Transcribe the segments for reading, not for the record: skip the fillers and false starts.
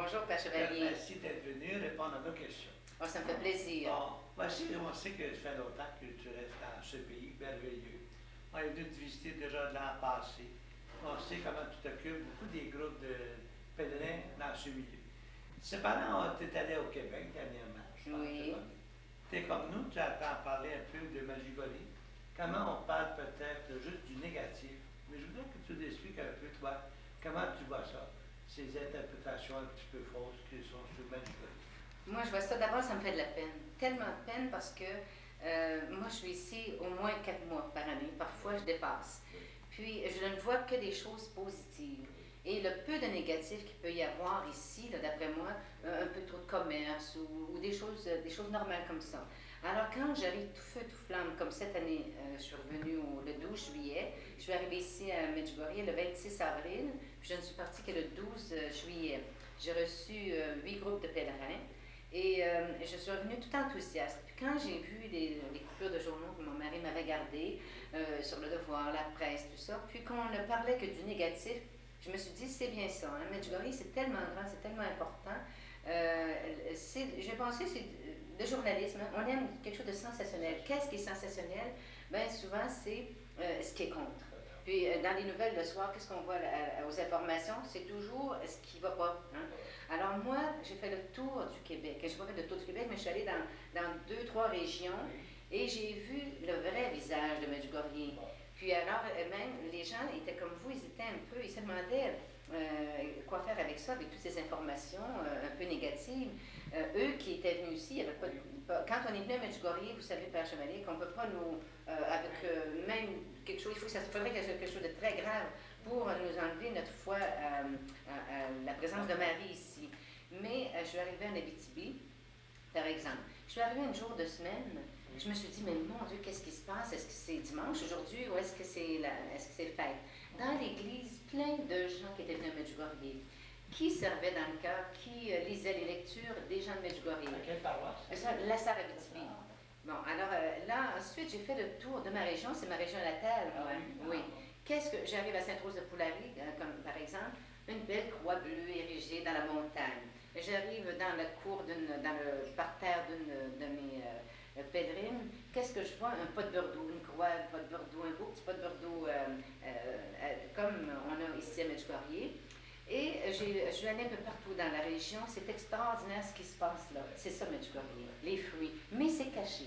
Bonjour, Père Chevalier. Merci d'être venu répondre à nos questions. Oh, ça me fait plaisir. Bon, voici, on sait que ça fait longtemps que tu restes dans ce pays merveilleux. On est venu te visiter déjà de l'an passé. On sait comment tu t'occupes beaucoup des groupes de pèlerins dans ce milieu. Cependant, tu es allé au Québec dernièrement, je pense. Oui. Tu es comme nous, tu entends parler un peu de Medjugorje. Comment on parle peut-être juste du négatif, mais je voudrais que tu nous expliques un peu, toi, comment tu vois ça, ces interprétations un petit peu fausses qui sont sur Medjugorje. Moi, je vois ça, d'abord, ça me fait de la peine. Tellement de peine parce que moi, je suis ici au moins 4 mois par année. Parfois, je dépasse. Puis, je ne vois que des choses positives. Et le peu de négatif qu'il peut y avoir ici, d'après moi, un peu trop de commerce ou des choses normales comme ça. Alors, quand j'arrive tout feu, tout flamme, comme cette année, je suis revenue le 12 juillet, je suis arrivée ici à Medjugorje le 26 avril, puis je ne suis partie que le 12 juillet. J'ai reçu 8 groupes de pèlerins. Et je suis revenue tout enthousiaste. Puis quand j'ai vu les coupures de journaux que mon mari m'avait gardées sur le Devoir, la presse, tout ça, puis qu'on ne parlait que du négatif, je me suis dit, c'est bien ça. Hein? Medjugorje, c'est tellement grand, c'est tellement important. J'ai pensé, c'est le journalisme. Hein? On aime quelque chose de sensationnel. Qu'est-ce qui est sensationnel? Bien, souvent, c'est ce qui est contre. Puis, dans les nouvelles le soir, qu'est-ce qu'on voit aux informations? C'est toujours ce qui ne va pas. Hein? Alors, moi, j'ai fait le tour du Québec. Je n'ai pas fait le tour du Québec, mais je suis allée dans 2, 3 régions et j'ai vu le vrai visage de Medjugorje. Puis alors, même, les gens étaient comme vous, ils étaient un peu, ils se demandaient quoi faire avec ça, avec toutes ces informations un peu négatives. Eux qui étaient venus ici, il y avait pas, quand on est venu à Medjugorje, vous savez, Père Chevalier, qu'on ne peut pas nous, avec même quelque chose, il faudrait quelque chose de très grave pour nous enlever notre foi à la présence de Marie ici. Mais je suis arrivée en Abitibi, par exemple. Je suis arrivée un jour de semaine, je me suis dit, mais mon Dieu, qu'est-ce qui se passe? Est-ce que c'est dimanche aujourd'hui ou est-ce que c'est fête? Dans l'église, plein de gens qui étaient venus à Medjugorje, qui servaient dans le cœur, qui lisaient les lectures des gens de Medjugorje. Quelle paroisse? La Sarre Abitibi. Bon, alors là, ensuite, j'ai fait le tour de ma région, c'est ma région natale, moi. Oui. Qu'est-ce que j'arrive à Sainte-Rose-de-Poulari, comme par exemple, une belle croix bleue érigée dans la montagne. J'arrive dans la cour, dans le parterre d'une de mes pèlerines. Qu'est-ce que je vois? Un pot de Bordeaux, une croix, un pot de Bordeaux, un beau petit pot de Bordeaux, comme on a ici à Medjugorje. Et je suis allée un peu partout dans la région. C'est extraordinaire ce qui se passe là. C'est ça, Medjugorje, les fruits. Mais c'est caché.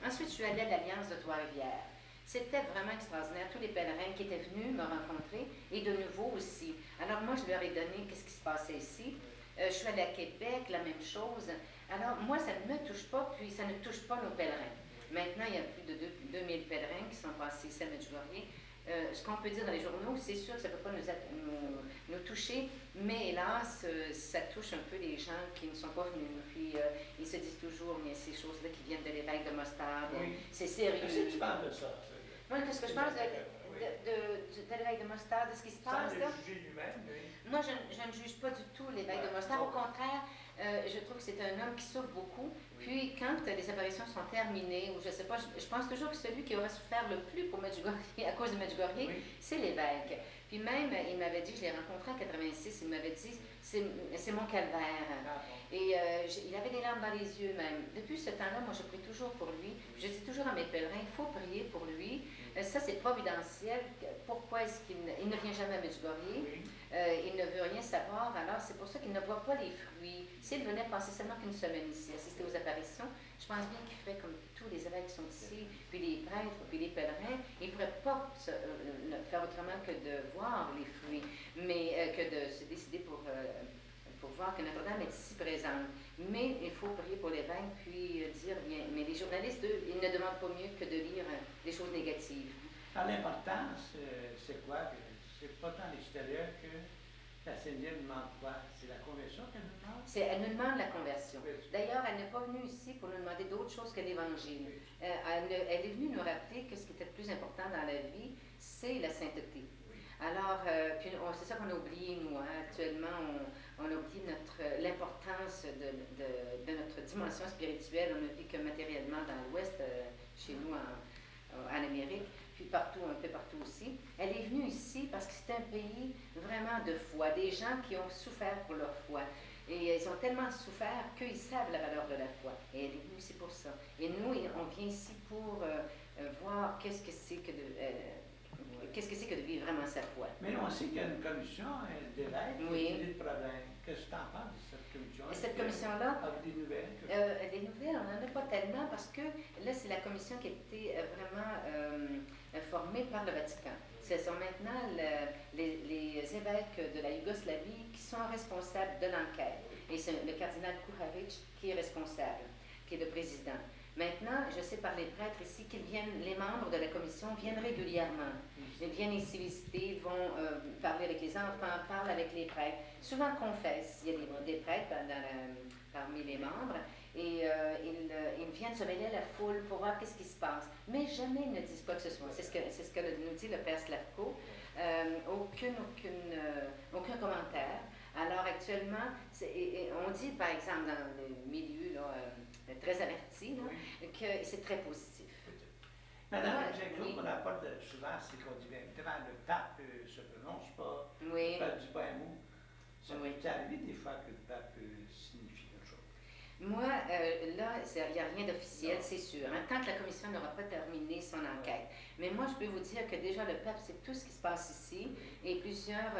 Ensuite, je suis allée à l'Alliance de Trois-Rivières. C'était vraiment extraordinaire. Tous les pèlerins qui étaient venus me rencontrer, et de nouveau aussi. Alors moi, je leur ai donné qu'est-ce qui se passait ici. Je suis allée à Québec, la même chose. Alors moi, ça ne me touche pas, puis ça ne touche pas nos pèlerins. Maintenant, il y a plus de 2000 pèlerins qui sont passés ici à Medjugorje. Ce qu'on peut dire dans les journaux, c'est sûr que ça ne peut pas nous toucher, mais hélas, ça touche un peu les gens qui ne sont pas venus. Puis ils se disent toujours, il y a ces choses-là qui viennent de l'évêque de Mostard. Oui. C'est sérieux. Qu'est-ce que tu parles de ça? Moi, qu'est-ce que je pense de l'évêque de Mostard, de ce qui se passe Sans là? le juger lui-même, oui. Moi, je ne juge pas du tout l'évêque de Mostard. Au contraire, je trouve que c'est un homme qui souffre beaucoup. Puis, quand les apparitions sont terminées, ou je ne sais pas, je pense toujours que celui qui aurait souffert le plus pour Medjugorje, à cause de Medjugorje, c'est l'évêque. Puis même, il m'avait dit, je l'ai rencontré en 86, il m'avait dit, c'est mon calvaire. Et il avait des larmes dans les yeux même. Depuis ce temps-là, moi, je prie toujours pour lui. Je dis toujours à mes pèlerins, il faut prier pour lui. Ça, c'est providentiel. Pourquoi est-ce qu'il ne vient jamais à Medjugorje? Il ne veut rien savoir. Alors, c'est pour ça qu'il ne voit pas les fruits. S'il venait passer seulement qu'une semaine ici, assister aux apparitions, je pense bien qu'il ferait comme tous les évêques qui sont ici, puis les prêtres, puis les pèlerins. Il ne pourrait pas faire autrement que de voir les fruits, mais que de se décider pour voir que Notre-Dame est ici présente. Mais il faut prier pour l'évêque, puis dire, bien, mais les journalistes, eux, ils ne demandent pas mieux que de lire des choses négatives. Alors, l'importance, c'est quoi? C'est pas tant l'extérieur que la Seigneur demande quoi? C'est la conversion qu'elle nous demande? Elle nous demande la conversion. D'ailleurs, elle n'est pas venue ici pour nous demander d'autre chose que l'Évangile. Elle est venue nous rappeler que ce qui était le plus important dans la vie, c'est la sainteté. Alors, c'est ça qu'on a oublié, nous. Hein. Actuellement, on a oublié l'importance de notre dimension spirituelle. On ne vit que matériellement dans l'Ouest, chez nous, en Amérique. puis partout, un peu partout aussi. Elle est venue ici parce que c'est un pays vraiment de foi, des gens qui ont souffert pour leur foi. Et ils ont tellement souffert qu'ils savent la valeur de la foi. Et elle est venue ici pour ça. Et nous, on vient ici pour voir qu'est-ce que c'est que de vivre vraiment sa foi. Mais on sait qu'il y a une commission d'évêques qui étudie le problème. Qu'est-ce que tu en penses de cette commission? Et cette commission-là, des nouvelles? des nouvelles, on n'en a pas tellement parce que là, c'est la commission qui a été vraiment formée par le Vatican. Ce sont maintenant les évêques de la Yougoslavie qui sont responsables de l'enquête. Et c'est le cardinal Kuharic qui est responsable, qui est le président. Maintenant, je sais par les prêtres ici qu'ils viennent, les membres de la commission viennent régulièrement. Ils viennent ici visiter, ils vont parler avec les enfants, parlent avec les prêtres. Souvent confessent. Il y a des prêtres parmi les membres et ils viennent se mêler à la foule pour voir qu'est-ce qui se passe. Mais jamais ils ne disent quoi que ce soit. C'est ce que nous dit le père Slavko. Aucun commentaire. Alors actuellement, on dit par exemple dans le milieu très averti que c'est très positif. Madame, l'exemple qu'on apporte souvent, c'est qu'on dit, bien, devant le pape ne se prononce pas, le pape ne dit pas un mot. Ça peut arriver des fois que le pape signifie quelque chose. Moi, là, il n'y a rien d'officiel, c'est sûr. Tant que la commission n'aura pas terminé son enquête. Mais moi, je peux vous dire que déjà, le pape sait tout ce qui se passe ici. Et plusieurs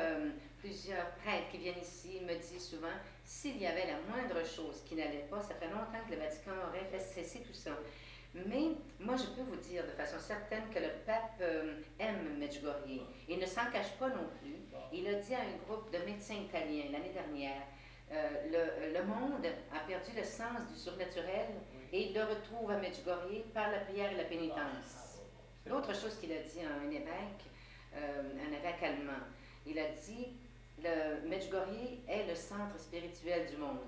prêtres qui viennent ici me disent souvent, s'il y avait la moindre chose qui n'allait pas, ça fait longtemps que le Vatican aurait fait cesser tout ça. Mais moi, je peux vous dire de façon certaine que le pape aime Medjugorje. Il ne s'en cache pas non plus. Il a dit à un groupe de médecins italiens l'année dernière, le monde a perdu le sens du surnaturel et il le retrouve à Medjugorje par la prière et la pénitence. L'autre chose qu'il a dit à un évêque allemand, il a dit, le Medjugorje est le centre spirituel du monde.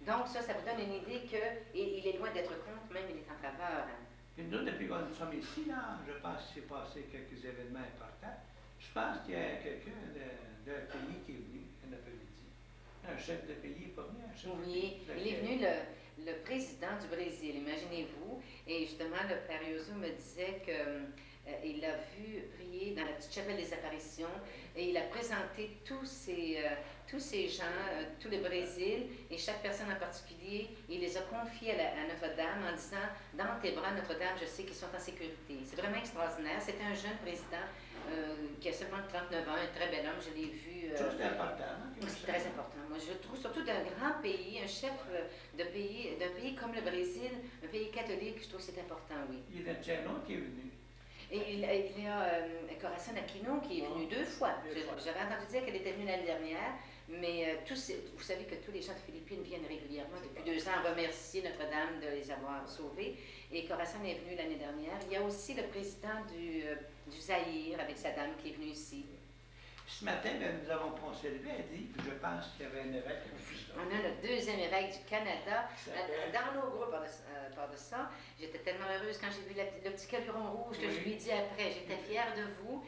Donc ça vous donne une idée qu'il est loin d'être contre, même il est en faveur. Puis nous, depuis que nous sommes ici, là, je pense qu'il s'est passé quelques événements importants. Je pense qu'il y a quelqu'un d'un pays qui est venu un après-midi. Un chef de pays n'est pas venu, un chef de pays. Oui, il est venu le président du Brésil, imaginez-vous. Et justement, le père Yoso me disait qu'il l'a vu prier dans la petite chapelle des apparitions et il a présenté tous ces gens, tout le Brésil et chaque personne en particulier, il les a confiés à Notre-Dame en disant « Dans tes bras, Notre-Dame, je sais qu'ils sont en sécurité ». C'est vraiment extraordinaire. C'était un jeune président qui a seulement 39 ans, un très bel homme, je l'ai vu. C'est important. C'est très important. Moi, je trouve surtout d'un grand pays, un chef d'un pays comme le Brésil, un pays catholique, je trouve que c'est important, oui. Il y a Tcherno qui est venu. Et il y a Corazon Aquino qui est venu 2 fois. J'avais entendu dire qu'elle était venue l'année dernière, mais vous savez que tous les gens de Philippines viennent régulièrement depuis 2 ans remercier Notre-Dame de les avoir sauvés. Et Corazon est venu l'année dernière. Il y a aussi le président du Zaïre avec sa dame qui est venu ici. Ce matin, nous avons conservé, elle dit, je pense qu'il y avait un évêque. On a le 2e évêque du Canada. Dans nos groupes, par de ça, j'étais tellement heureuse quand j'ai vu le petit caluron rouge que je lui ai dit après. J'étais fière de vous.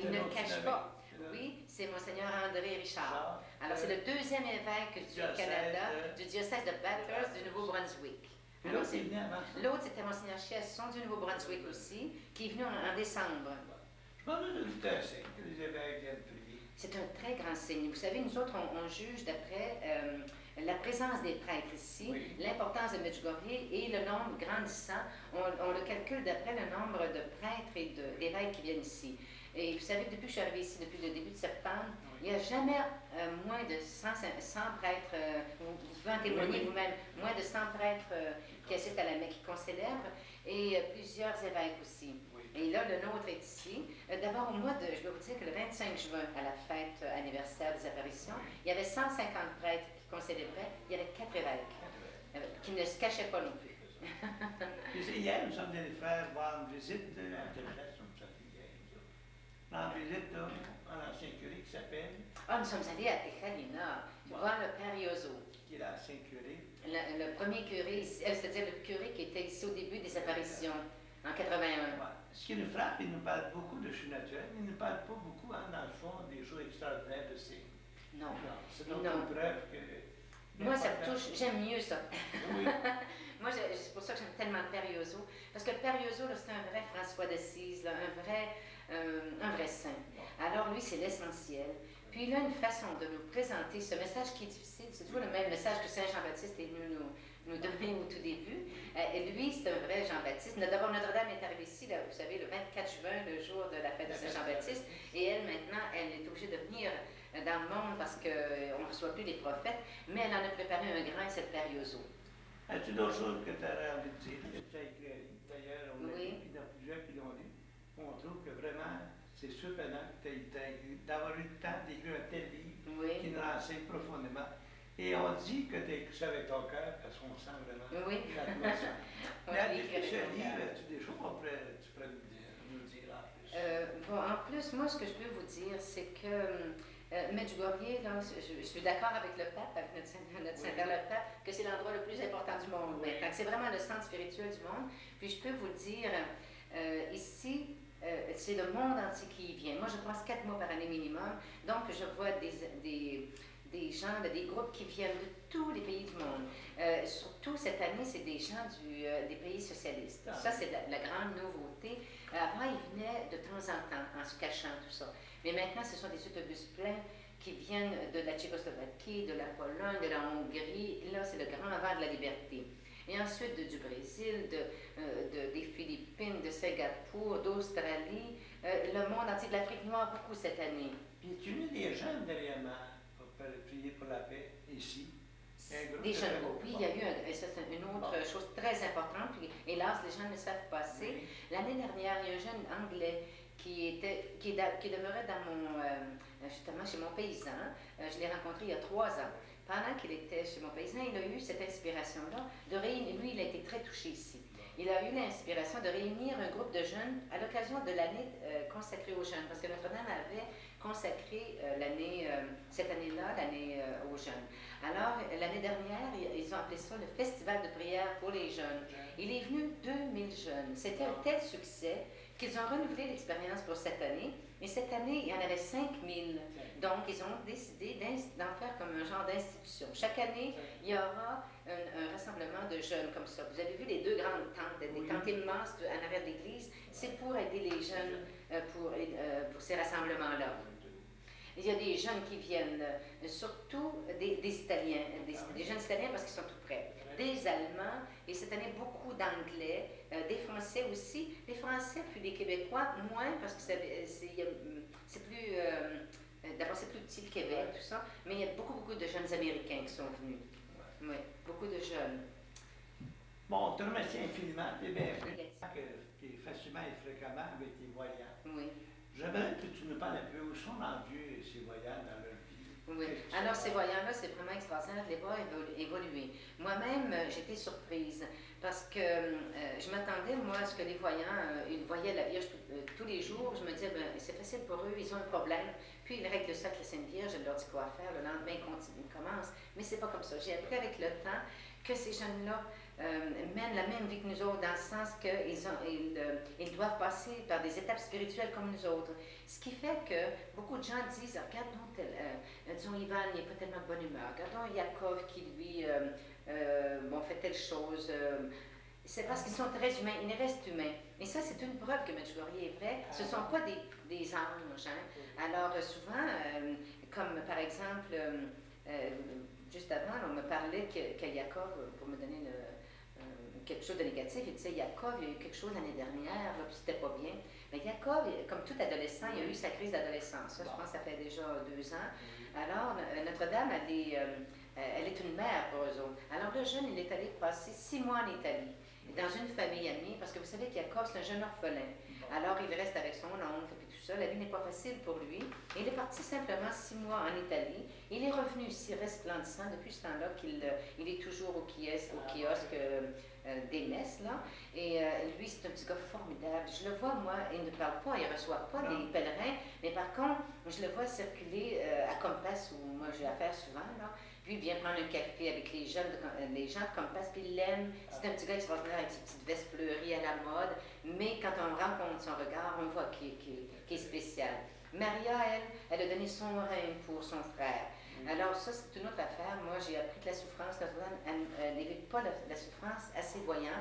Il ne le cache pas. Oui, c'est Monseigneur André Richard. Alors, c'est le 2e évêque du Canada, du diocèse de Bathurst, du Nouveau-Brunswick. L'autre, c'était Monseigneur Chiasson du Nouveau-Brunswick aussi, qui est venu en décembre. Je pense que c'est un signe que les évêques viennent prier. C'est un très grand signe. Vous savez, nous autres, on juge d'après la présence des prêtres ici, l'importance de Medjugorje et le nombre grandissant. On le calcule d'après le nombre de prêtres et d'évêques qui viennent ici. Et vous savez, depuis que je suis arrivée ici, depuis le début de septembre, il n'y a jamais moins de 100 prêtres, vous pouvez en témoigner vous-même, moins de 100 prêtres qui assistent à la messe qu'on célèbre, et plusieurs évêques aussi. Et là, le nôtre est ici. D'abord, je dois vous dire que le 25 juin, à la fête anniversaire des apparitions, il y avait 150 prêtres qu'on célébrait, il y avait 4 évêques qui ne se cachaient pas non plus. Hier, nous sommes allés faire voir une visite en visite à l'ancien curé qui s'appelle... Ah, nous sommes allés à Techalina, voir le père Yoso. Qui est l'ancien curé. Le premier curé, c'est-à-dire le curé qui était ici au début des apparitions, en 81. Ce qui nous frappe, il nous parle beaucoup de choses naturelles, mais il ne nous parle pas beaucoup, dans le fond, des choses extraordinaires de signes. Non. C'est donc une preuve que... Moi, ça me touche, j'aime mieux ça. Oui. Moi, c'est pour ça que j'aime tellement le Père Yoso. Parce que le Père Yoso, c'est un vrai François d'Assise, un vrai saint. Alors, lui, c'est l'essentiel. Puis, il a une façon de nous présenter ce message qui est difficile. C'est toujours le même message que Saint Jean-Baptiste est venu nous donner au tout début. Et lui, c'est un vrai Jean-Baptiste. D'abord, Notre-Dame est arrivée ici, là, vous savez, le 24 juin, le jour de la fête de Saint Jean-Baptiste. Et elle, maintenant, elle est obligée de venir dans le monde parce qu'on ne reçoit plus les prophètes. Mais elle en a préparé un grand, c'est le Père Yoso. As-tu d'autres choses que tu aurais envie de dire? Tu as éclairé. D'ailleurs, on a Oui. vu, puis il y en a plusieurs qui l'ont lu. On trouve que vraiment, c'est surprenant d'avoir eu le temps d'écrire un tel livre Oui. qui nous renseigne profondément. Et on dit que tu as écrit ça avec ton cœur parce qu'on sent vraiment Oui. l'atmosphère. Oui, Mais à j'ai décrire écrit ce avec mon livre, cœur. as-tu des choses qu'on tu pourrais nous dire en plus? Bon, en plus, moi, ce que je peux vous dire, c'est que Medjugorje, là, je suis d'accord avec le pape, avec notre Saint-Père le pape, que c'est l'endroit le plus important du monde maintenant. C'est vraiment le centre spirituel du monde. Puis je peux vous dire, ici, c'est le monde entier qui y vient. Moi, je passe 4 mois par année minimum, donc je vois des gens, des groupes qui viennent de tous les pays du monde. Surtout cette année, c'est des gens des pays socialistes. Ça, c'est la grande nouveauté. Avant, ils venaient de temps en temps, en se cachant, tout ça. Mais maintenant, ce sont des autobus pleins qui viennent de la Tchécoslovaquie, de la Pologne, de la Hongrie. Là, c'est le grand vent de la liberté. Et ensuite, du Brésil, des Philippines, de Singapour, d'Australie, le monde entier, de l'Afrique noire, beaucoup cette année. Puis tu mets des jeunes derrière pour prier pour la paix ici. Des jeunes groupes. Oui, il y a eu ça, c'est une autre chose très importante. Puis, hélas, les gens ne savent pas assez. Oui. L'année dernière, il y a un jeune Anglais qui demeurait justement chez mon paysan. Je l'ai rencontré il y a 3 ans. Pendant qu'il était chez mon paysan, il a eu cette inspiration-là de réunir. Lui, il a été très touché ici. Il a eu l'inspiration de réunir un groupe de jeunes à l'occasion de l'année consacrée aux jeunes, parce que Notre-Dame avait consacré cette année-là, l'année aux jeunes. Alors, l'année dernière, ils ont appelé ça le Festival de prière pour les jeunes. Il est venu 2000 jeunes. C'était un tel succès qu'ils ont renouvelé l'expérience pour cette année. Et cette année, il y en avait 5000. Donc, ils ont décidé d'en faire comme un genre d'institution. Chaque année, il y aura un rassemblement de jeunes comme ça. Vous avez vu les 2 grandes tentes, des tentes immenses en arrière de l'église. C'est pour aider les jeunes pour ces rassemblements-là. Il y a des jeunes qui viennent, surtout des Italiens, des jeunes Italiens parce qu'ils sont tout près, des Allemands, et cette année beaucoup d'Anglais, des Français aussi. Les Français puis les Québécois, moins parce que c'est plus... D'abord, c'est plus petit le Québec, tout ça, mais il y a beaucoup de jeunes Américains qui sont venus. Oui, beaucoup de jeunes. Bon, on te remercie infiniment. Tu es bienvenu. Tu es facilement et fréquemment avec tes voyants. Oui. J'aimerais que tu nous parles un peu où sont rendus ces voyants dans leur vie. Oui. Alors, ces voyants-là, c'est vraiment extraordinaire de les voir évoluer. Moi-même, j'étais surprise parce que je m'attendais, moi, à ce que les voyants, ils voyaient la Vierge tous les jours. Je me disais, c'est facile pour eux, ils ont un problème. Puis ils règlent ça avec la Sainte Vierge, elle leur dit quoi faire. Le lendemain, ils commencent. Mais c'est pas comme ça. J'ai appris avec le temps que ces jeunes-là mènent la même vie que nous autres, dans le sens qu'ils doivent passer par des étapes spirituelles comme nous autres. Ce qui fait que beaucoup de gens disent, regarde donc, disons, Ivan, il n'est pas tellement de bonne humeur. Regardons Yakov qui, lui, fait telle chose. C'est parce qu'ils sont très humains, ils restent humains. Et ça, c'est une preuve que Medjugorje est vrai. Ce ne sont pas des anges. Hein? Alors, souvent, comme par exemple, juste avant, on me parlait que Yakov, pour me donner quelque chose de négatif, il disait Yakov, il y a eu quelque chose l'année dernière, là, puis c'était pas bien. Mais Yakov, comme tout adolescent, il a eu sa crise d'adolescence. Ça, je pense que ça fait déjà 2 ans. Alors, Notre-Dame, elle est une mère pour eux autres. Alors, le jeune, il est allé passer 6 mois en Italie, dans une famille amie, parce que vous savez qu'Yakov, c'est un jeune orphelin. Alors, il reste avec son oncle, puis tout ça. La vie n'est pas facile pour lui. Il est parti simplement 6 mois en Italie. Il est revenu ici, resplendissant, depuis ce temps-là qu'il est toujours au kiosque des messes, là. Et lui, c'est un petit gars formidable. Je le vois, moi, il ne parle pas, il ne reçoit pas des pèlerins, mais par contre, je le vois circuler à Compass, où moi j'ai affaire souvent, là. Puis il vient prendre un café avec les gens de Compass, puis il l'aime. C'est un petit gars extraordinaire avec ses petites vestes fleuries à la mode, mais quand on rencontre son regard, on voit qu'il est spécial. Maria, elle a donné son rein pour son frère. Alors ça, c'est une autre affaire. Moi, j'ai appris que la souffrance, Notre-Dame, elle n'évite pas la souffrance assez voyant.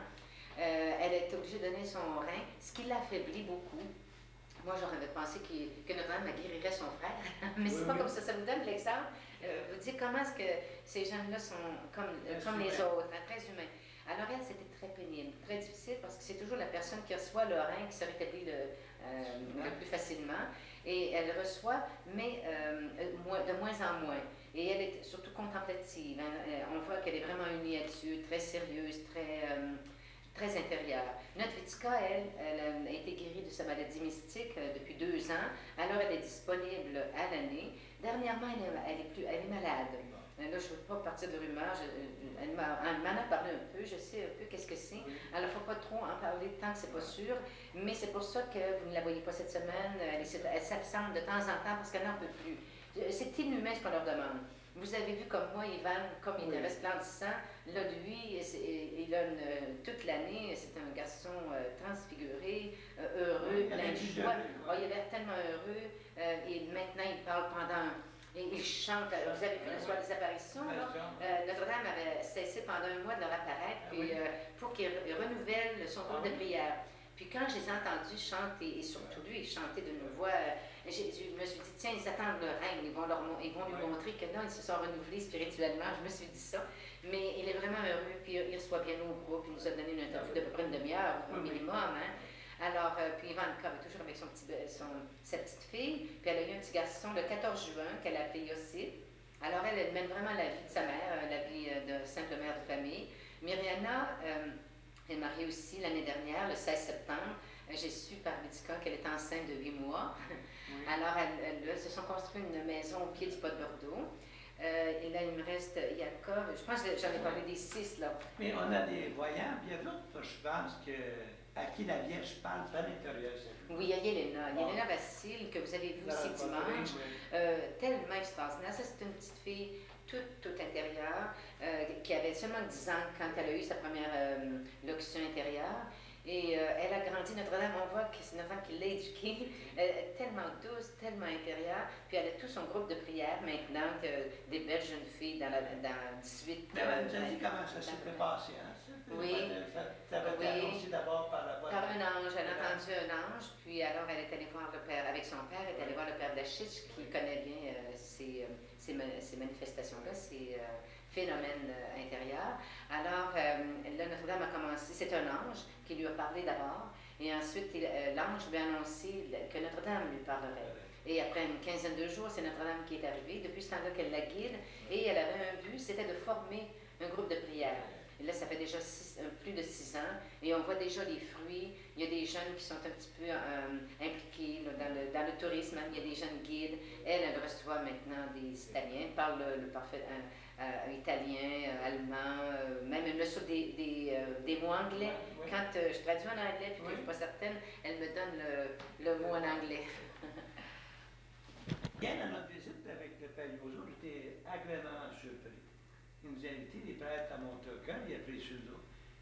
Elle a été obligée de donner son rein, ce qui l'affaiblit beaucoup. Moi, j'aurais pensé que Notre-Dame guérirait son frère, mais c'est pas comme ça. Ça vous donne l'exemple. Vous dites comment est-ce que ces gens-là sont comme les autres, hein, très humains. Alors elle, c'était très pénible, très difficile, parce que c'est toujours la personne qui reçoit le rein qui se rétablit le plus facilement. Et elle reçoit, mais de moins en moins. Et elle est surtout contemplative. Hein. On voit qu'elle est vraiment unie à Dieu, très sérieuse, très intérieure. Notre Vitica, elle a été guérie de sa maladie mystique depuis 2 ans. Alors, elle est disponible à l'année. Dernièrement, elle est malade. Là, je ne veux pas partir de rumeurs. Elle m'en a parlé un peu. Je sais un peu qu'est-ce que c'est. Alors, il ne faut pas trop en parler tant que c'est pas sûr. Mais c'est pour ça que vous ne la voyez pas cette semaine. Elle s'absente de temps en temps parce qu'elle n'en peut plus. C'est inhumain ce qu'on leur demande. Vous avez vu comme moi, Ivan, comme il est resplendissant. Là, lui, il a toute l'année, c'est un garçon transfiguré, heureux, plein de joie. Oh, il a l'air tellement heureux. Et maintenant, il parle et il chante. Vous avez vu le soir des apparitions, là? Notre-Dame avait cessé pendant un mois de leur apparaître puis, pour qu'il renouvelle son groupe de prière. Puis quand je les ai entendus chanter, et surtout lui, chanter d'une voix, je me suis dit, tiens, ils attendent le règne, ils vont lui montrer que non, ils se sont renouvelés spirituellement. Je me suis dit ça. Mais il est vraiment heureux, puis il reçoit bien au groupe, il nous a donné une interview d'à peu près une demi-heure au minimum. Hein. Alors, puis Ivanka est toujours avec sa petite fille, puis elle a eu un petit garçon le 14 juin qu'elle a appelé Yossi. Alors, elle mène vraiment la vie de sa mère, la vie de simple mère de famille. Myriana, elle est mariée aussi l'année dernière, le 16 septembre. J'ai su par Vitica qu'elle est enceinte de 8 mois. Alors, elles se sont construit une maison au pied du pas de Bordeaux. Et là, il me reste Yakov. Je pense que j'en ai parlé des 6, là. Mais on a des voyants, puis il y a d'autres, je pense, à qui la Vierge parle par l'intérieur. Oui, il y a Yelena Vassil, que vous avez vu aussi dimanche. Tellement extraordinaire. Ça, c'est une petite fille toute intérieure, qui avait seulement 10 ans quand elle a eu sa première locution intérieure. Et elle a grandi, Notre-Dame, on voit que c'est Notre-Dame qui l'a éduquée, tellement douce, tellement intérieure. Puis elle a tout son groupe de prière maintenant, des belles jeunes filles dans 18... Elle nous a dit comment ça s'était passé, hein? Oui. Ça avait été annoncé d'abord par la voix. Par un ange, elle a entendu un ange, puis alors elle est allée voir le père, avec son père, elle est allée voir le père Dachich, qui connaît bien ces manifestations-là, ces phénomènes intérieurs. Alors, là, Notre-Dame a commencé, c'est un ange qui lui a parlé d'abord, et ensuite, l'ange lui a annoncé que Notre-Dame lui parlerait. Et après une quinzaine de jours, c'est Notre-Dame qui est arrivée. Depuis ce temps-là qu'elle la guide, et elle avait un but, c'était de former un groupe de prière. Et là, ça fait déjà plus de 6 ans, et on voit déjà les fruits. Il y a des jeunes qui sont un petit peu impliqués là, dans le tourisme. Il y a des jeunes guides. Elle reçoit maintenant des Italiens, parle le parfait italien, allemand, même elle me souffre des mots anglais. Quand je traduis en anglais, puis que je ne suis pas certaine, elle me donne le mot en anglais. Bien, dans notre visite avec le Père Yozo, j'étais agréablement surpris. Il nous a invités, les prêtres, à monter au cœur, il a pris sur nous.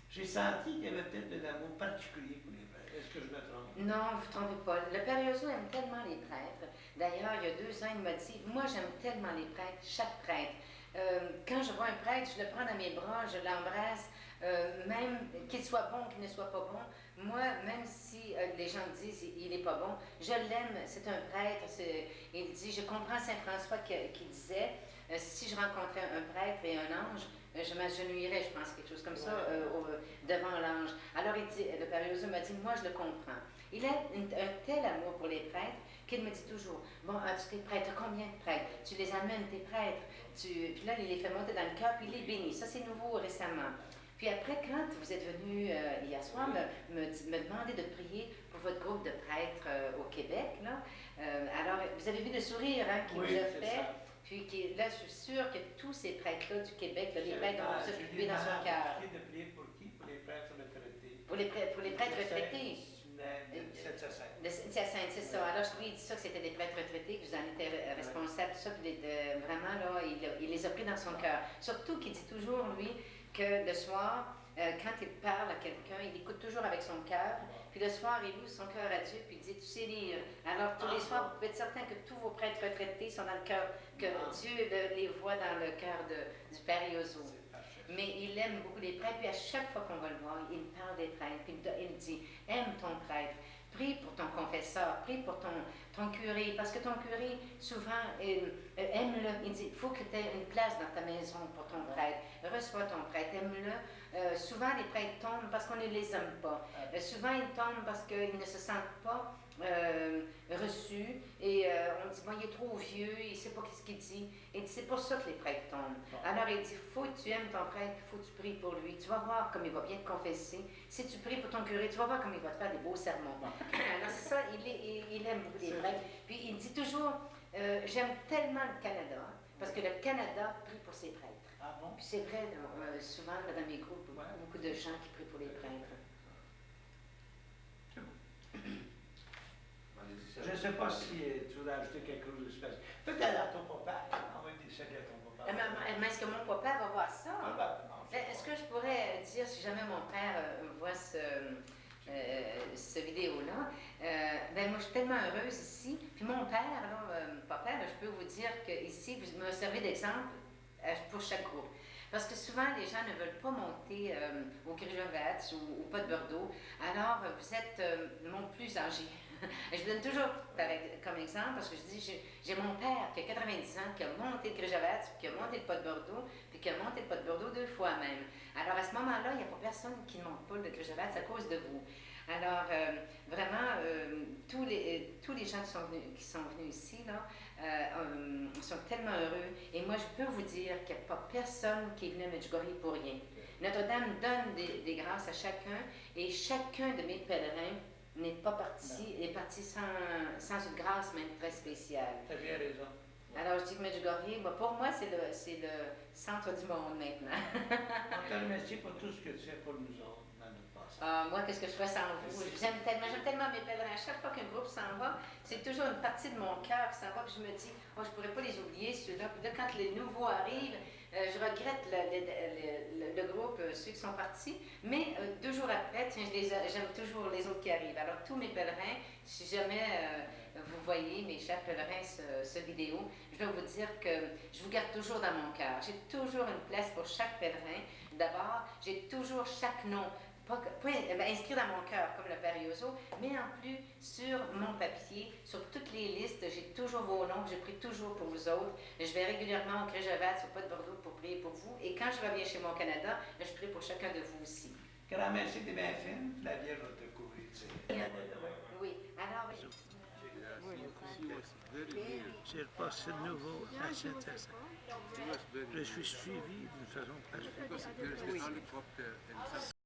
J'ai senti qu'il y avait peut-être de l'amour particulier pour les prêtres. Est-ce que je me trompe? Non, vous ne vous trompez pas. Le Père Yozo aime tellement les prêtres. D'ailleurs, il y a 2 ans, il m'a dit, moi j'aime tellement les prêtres, chaque prêtre. Quand je vois un prêtre, je le prends dans mes bras, je l'embrasse, même qu'il soit bon, qu'il ne soit pas bon. Moi, même si les gens me disent il n'est pas bon, je l'aime, c'est un prêtre. Il dit, je comprends Saint François qui disait, si je rencontrais un prêtre et un ange, je m'agenouillerais, je pense, quelque chose comme ça, devant l'ange. Alors il dit, le Père Yozo m'a dit, moi je le comprends. Il a un tel amour pour les prêtres qu'il me dit toujours, bon, tu es prêtre, combien de prêtres? Tu les amènes, tes prêtres. Puis là, il les fait monter dans le cœur, puis il les bénit. Ça, c'est nouveau récemment. Puis après, quand vous êtes venu hier soir me demander de prier pour votre groupe de prêtres au Québec, là, alors, vous avez vu le sourire hein, qu'il vous a fait. Puis là, je suis sûre que tous ces prêtres-là du Québec, là, les prêtres vont s'occuper dans son cœur. De prier pour qui? Pour les prêtres retraités. Pour les prêtres retraités. De Saint-Hyacinthe, c'est ça. Alors, lui, il dit ça, que c'était des prêtres retraités, que vous en étiez responsable, tout ça. Puis vraiment, là, il les a pris dans son cœur. Surtout qu'il dit toujours, lui, que le soir, quand il parle à quelqu'un, il écoute toujours avec son cœur. Puis le soir, il ouvre son cœur à Dieu, puis il dit, tu sais lire. Alors tous les soirs, vous pouvez être certain que tous vos prêtres retraités sont dans le cœur, que Dieu les voit dans le cœur du Père Yozo. Mais il aime beaucoup les prêtres, puis à chaque fois qu'on va le voir, il parle des prêtres, puis il dit, aime ton prêtre, prie pour ton confesseur, prie pour ton curé, parce que ton curé, souvent, aime-le. Il dit, il faut que tu aies une place dans ta maison pour ton prêtre. Reçois ton prêtre, aime-le. Souvent, les prêtres tombent parce qu'on ne les aime pas. Souvent, ils tombent parce qu'ils ne se sentent pas reçus. Et on dit, bon, il est trop vieux, il ne sait pas ce qu'il dit. Et c'est pour ça que les prêtres tombent. Alors, il dit, faut que tu aimes ton prêtre, il faut que tu pries pour lui. Tu vas voir comme il va bien te confesser. Si tu pries pour ton curé, tu vas voir comme il va te faire des beaux sermons. Alors, c'est ça, il aime beaucoup les prêtres. Puis, il dit toujours, j'aime tellement le Canada, parce que le Canada prie pour ses prêtres. Ah bon? Puis c'est vrai, souvent dans mes groupes, beaucoup de gens qui prient pour les prêtres. Je ne sais pas si tu voudrais ajouter quelque chose de spécial. Peut-être à ton papa. Envoie des chèques à ton papa. Mais est-ce que mon papa va voir ça? Non, Est-ce que je pourrais dire, si jamais mon père voit ce vidéo-là, ben moi je suis tellement heureuse ici. Puis mon père, papa, je peux vous dire qu'ici, vous me servez d'exemple pour chaque groupe. Parce que souvent, les gens ne veulent pas monter au Grijovats ou au Pas de Bordeaux. Alors, vous êtes mon plus âgé. Je vous donne toujours comme exemple, parce que je dis, j'ai mon père qui a 90 ans, qui a monté le Grijovats, qui a monté le Pas de Bordeaux, puis qui a monté le Pas de Bordeaux 2 fois même. Alors, à ce moment-là, il n'y a pas personne qui ne monte pas le Grijovats à cause de vous. Alors, vraiment, tous les gens qui sont venus ici, là, sont tellement heureux. Et moi, je peux vous dire qu'il n'y a pas personne qui est venu à Medjugorje pour rien. Notre-Dame donne des grâces à chacun, et chacun de mes pèlerins n'est pas parti, est parti sans une grâce même très spéciale. Tu as bien raison. Alors, je dis que Medjugorje, pour moi, c'est le centre du monde maintenant. On te remercie pour tout ce que tu fais pour nous autres. Moi, qu'est-ce que je ferais sans vous? J'aime tellement mes pèlerins. À chaque fois qu'un groupe s'en va, c'est toujours une partie de mon cœur qui s'en va, puis je me dis, oh, je ne pourrais pas les oublier, ceux-là. Puis là, quand les nouveaux arrivent, je regrette le groupe, ceux qui sont partis, mais 2 jours après, j'aime toujours les autres qui arrivent. Alors, tous mes pèlerins, si jamais vous voyez, mes chers pèlerins, ce vidéo, je dois vous dire que je vous garde toujours dans mon cœur. J'ai toujours une place pour chaque pèlerin. D'abord, j'ai toujours chaque nom. Pas inscrit dans mon cœur, comme le Père Yozo, mais en plus sur mon papier, sur toutes les listes, j'ai toujours vos noms, je prie toujours pour vous autres. Je vais régulièrement au Grijovats, au Pas de Bordeaux, pour prier pour vous. Et quand je reviens chez mon Canada, je prie pour chacun de vous aussi. Grand merci, t'es bien fine. La Vierge va te couvrir, tu sais. Oui, alors... J'ai repassé de nouveau à Saint-Essai. Je suis suivi d'une façon particulière.